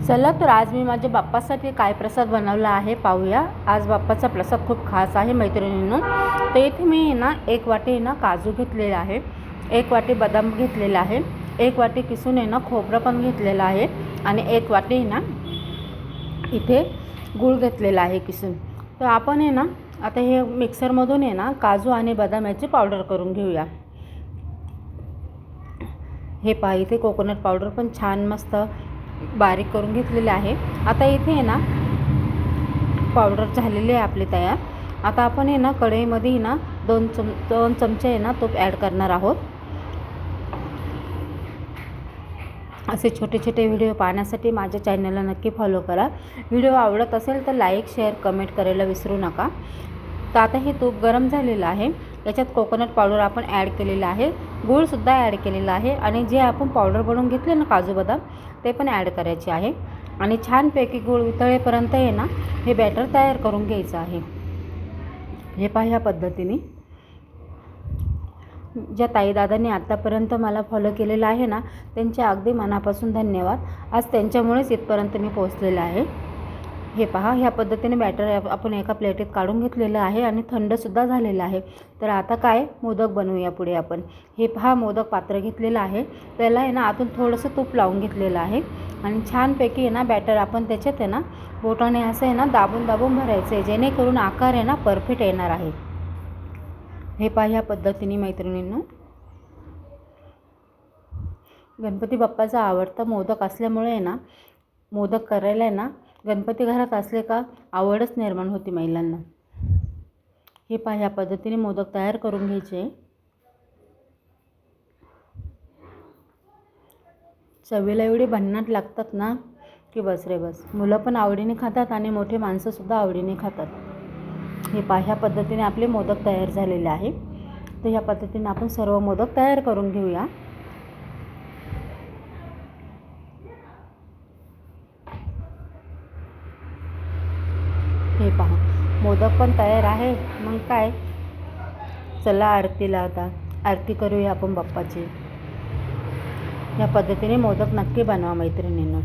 चला तर आज मी माझ्या बाप्पासाठी काय प्रसाद बनवला आहे पाहूया। आज बाप्पाचा प्रसाद खूप खास आहे मैत्रिणींनो। तर इथे मी ना 1 वाटी ना काजू घेतलेला आहे, 1 वाटी बदाम घेतलेला आहे, 1 वाटी किसून ना खोबरं पण घेतलेलं आहे आणि 1 वाटी ना इथे गूळ घेतलेला आहे किसून। तर आपण ना आता हे मिक्सरमधून ना काजू आणि बदाम याची पावडर करून घेऊया। हे पहा इथे कोकोनट पावडर पण छान मस्त बारीक करून घेतलेले आहे। आता इथे ना पावडर झालेली आहे आपली तयार। आता आपण ना कढईमध्ये ना 2 चमचे ना तूप ॲड करणार आहोत। असे छोटे छोटे व्हिडिओ पाहण्यासाठी माझ्या चॅनलला नक्की फॉलो करा। व्हिडिओ आवडत असेल तर लाईक शेअर कमेंट करायला विसरू नका। तर आता हे तूप गरम झालेलं आहे, याच्यात कोकोनट पावडर आपण ॲड केलेलं आहे, गूळसुद्धा ॲड केलेला आहे आणि जे आपण पावडर बनवून घेतले ना काजू बदाम ते पण ॲड करायचे आहे आणि छानपैकी गूळ वितळेपर्यंत ना हे बॅटर तयार करून घ्यायचं आहे। हे पहा ह्या पद्धतीने ज्या ताई दादांनी आतापर्यंत मला फॉलो केलेलं आहे ना त्यांचे अगदी मनापासून धन्यवाद। आज त्यांच्यामुळेच इथपर्यंत मी पोहोचलेले आहे। हे पहा ह्या पद्धतीने बॅटर आपण एका प्लेटीत काढून घेतलेलं आहे आणि थंडसुद्धा झालेलं आहे। तर आता काय मोदक बनवूया पुढे आपण। हे पहा मोदक पात्र घेतलेलं आहे, त्याला ना आतून थोडंसं तूप लावून घेतलेलं आहे आणि छानपैकी ना बॅटर आपण त्याच्यात ना बोटाने असं ना दाबून दाबून भरायचं आहे, जेणेकरून आकार ना परफेक्ट येणार आहे। हे पहा ह्या पद्धतीने मैत्रिणींनो, गणपती बाप्पाचा आवडता मोदक असल्यामुळे ना मोदक करायला ना गणपती घरात असले का आवडच निर्माण होती महिलांना। हे पहा ह्या पद्धतीने मोदक तयार करून घ्यायचे। चवीला एवढे भन्नाट लागतात ना की बस रे बस। मुलं पण आवडीने खातात आणि मोठे माणसंसुद्धा आवडीने खातात। हे पहा ह्या पद्धतीने आपले मोदक तयार झालेले आहे। तर ह्या पद्धतीने आपण सर्व मोदक तयार करून घेऊया। हे पहा मोदक पण तयार आहे। मग काय, चला आरतीला आता आरती करूया आपण बाप्पाची। या पद्धतीने मोदक नक्की बनवा मैत्रिणींनो।